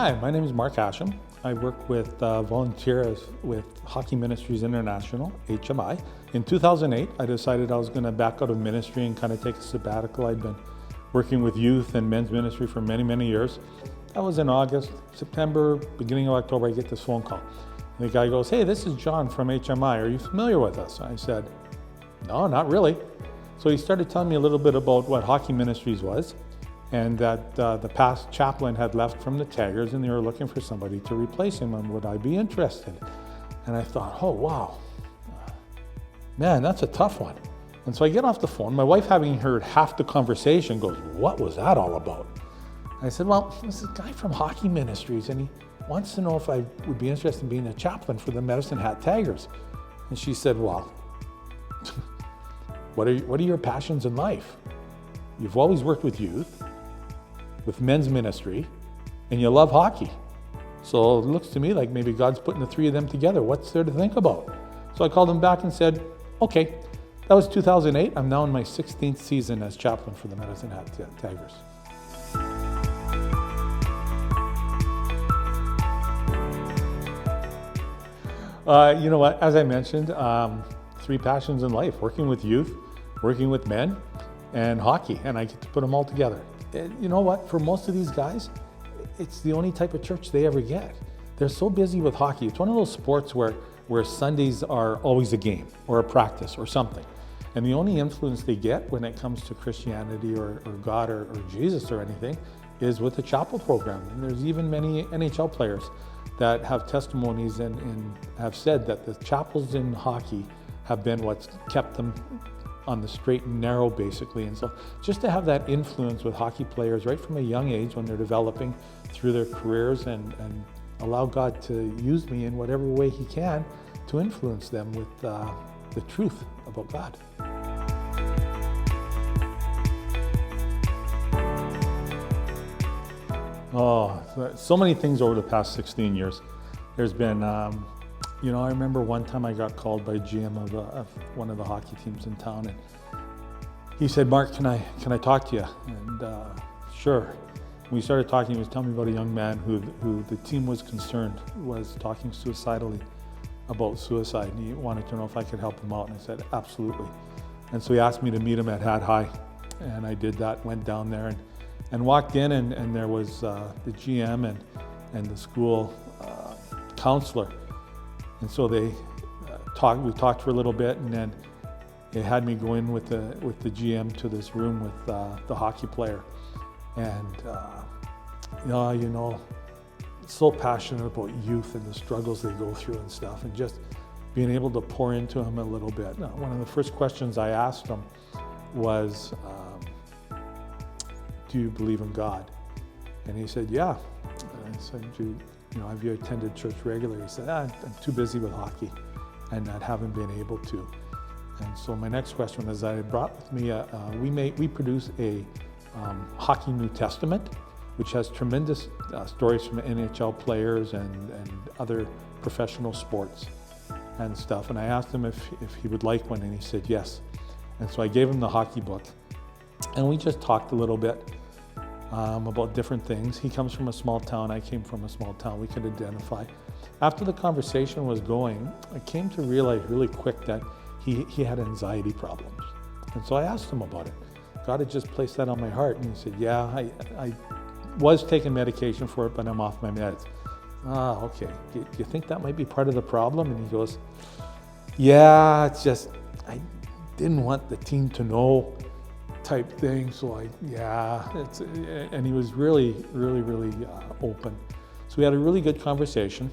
Hi, my name is Mark Asham. I work with with Hockey Ministries International, HMI. In 2008, I decided I was going to back out of ministry and kind of take a sabbatical. I'd been working with youth and men's ministry for many, many years. That was in August. September, beginning of October, I get this phone call. And the guy goes, "Hey, this is John from HMI. Are you familiar with us?" I said, "No, not really." So he started telling me a little bit about what Hockey Ministries was, and that the past chaplain had left from the Tigers and they were looking for somebody to replace him, and would I be interested? And I thought, oh wow, man, that's a tough one. And so I get off the phone, my wife, having heard half the conversation, goes, "What was that all about?" I said, "Well, this is a guy from Hockey Ministries and he wants to know if I would be interested in being a chaplain for the Medicine Hat Tigers." And she said, "Well, what are your passions in life? You've always worked with youth, with men's ministry, and you love hockey. So it looks to me like maybe God's putting the three of them together. What's there to think about?" So I called him back and said, "Okay." That was 2008. I'm now in my 16th season as chaplain for the Medicine Hat Tigers. You know what, as I mentioned, three passions in life: working with youth, working with men, and hockey, and I get to put them all together. You know what, for most of these guys, it's the only type of church they ever get. They're so busy with hockey. It's one of those sports where Sundays are always a game or a practice or something. And the only influence they get when it comes to Christianity or God or Jesus or anything is with the chapel program. And there's even many NHL players that have testimonies and have said that the chapels in hockey have been what's kept them on the straight and narrow, basically. And so just to have that influence with hockey players right from a young age when they're developing through their careers, and allow God to use me in whatever way He can to influence them with the truth about God. Oh, so many things over the past 16 years. There's been, I remember one time I got called by GM of one of the hockey teams in town, and he said, "Mark, can I talk to you?" And sure. We started talking. He was telling me about a young man who the team was concerned was talking suicidally about suicide, and he wanted to know if I could help him out. And I said, "Absolutely." And so he asked me to meet him at Hat High, and I did that. Went down there and walked in, and there was the GM and the school counselor. And so we talked for a little bit, and then they had me go in with the GM to this room with the hockey player. And so passionate about youth and the struggles they go through and stuff, and just being able to pour into him a little bit. Now, one of the first questions I asked him was, "Do you believe in God?" And he said, "Yeah." And I said, "Have you attended church regularly?" He said, "I'm too busy with hockey and not haven't been able to." And so my next question is, I brought with me we produce a Hockey New Testament, which has tremendous stories from NHL players and other professional sports and stuff. And I asked him if he would like one, and he said yes. And so I gave him the hockey book, and we just talked a little bit about different things. He comes from a small town, I came from a small town. We could identify. After the conversation was going, I came to realize really quick that he had anxiety problems. And so I asked him about it. God had just placed that on my heart, and he said, "Yeah, I was taking medication for it, but I'm off my meds." Okay. Do you think that might be part of the problem? And he goes, "Yeah, it's just, I didn't want the team to know," type thing. So and he was really, really, really open. So we had a really good conversation.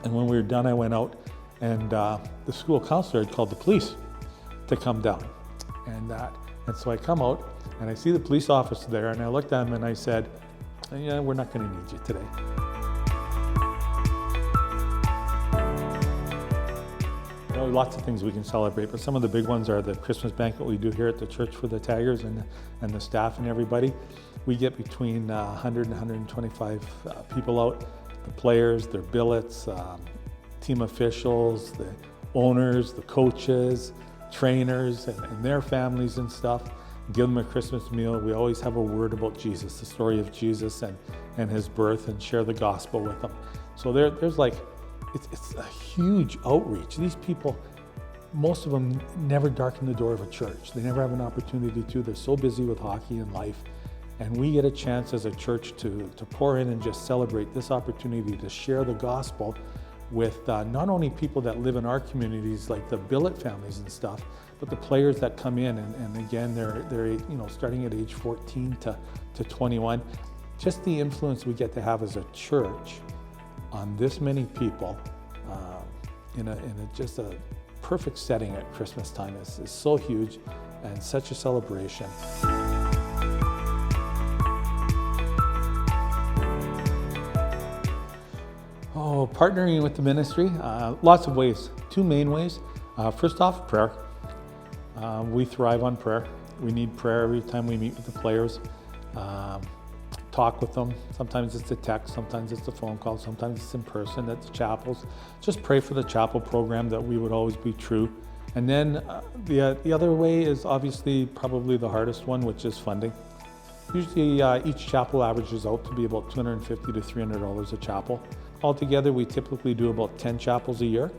And when we were done, I went out, and the school counselor had called the police to come down. And so I come out, and I see the police officer there, and I looked at him and I said, "Yeah, we're not going to need you today." Lots of things we can celebrate, but some of the big ones are the Christmas banquet we do here at the church for the Tigers and the staff and everybody. We get between 100 and 125 people out, the players, their billets, team officials, the owners, the coaches, trainers, and their families and stuff. give them a Christmas meal. We always have a word about Jesus, the story of Jesus and his birth, and share the gospel with them. So there's like, it's a huge outreach. These people, most of them never darken the door of a church. They never have an opportunity to. They're so busy with hockey and life. And we get a chance as a church to pour in and just celebrate this opportunity to share the gospel with not only people that live in our communities, like the billet families and stuff, but the players that come in. And again, they're starting at age 14 to 21. Just the influence we get to have as a church on this many people in just a perfect setting at Christmas time is so huge and such a celebration. Oh, partnering with the ministry, lots of ways. Two main ways. First off, prayer. We thrive on prayer. We need prayer every time we meet with the players. Talk with them. Sometimes it's a text, sometimes it's a phone call, sometimes it's in person at the chapels. Just pray for the chapel program that we would always be true. And then the other way is obviously probably the hardest one, which is funding. Usually each chapel averages out to be about $250 to $300 a chapel. Altogether, we typically do about 10 chapels a year,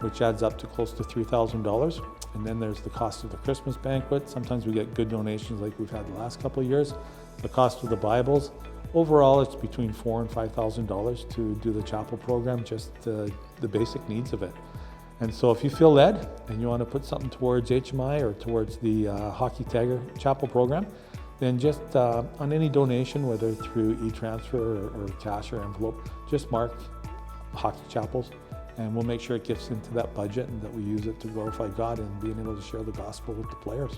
which adds up to close to $3,000. And then there's the cost of the Christmas banquet. Sometimes we get good donations like we've had the last couple of years. The cost of the Bibles. Overall, it's between $4,000 and $5,000 to do the chapel program, just the basic needs of it. And so if you feel led and you want to put something towards HMI or towards the Hockey Tiger Chapel program, then just on any donation, whether through e-transfer or cash or envelope, just mark Hockey Chapels, and we'll make sure it gets into that budget and that we use it to glorify God and being able to share the gospel with the players.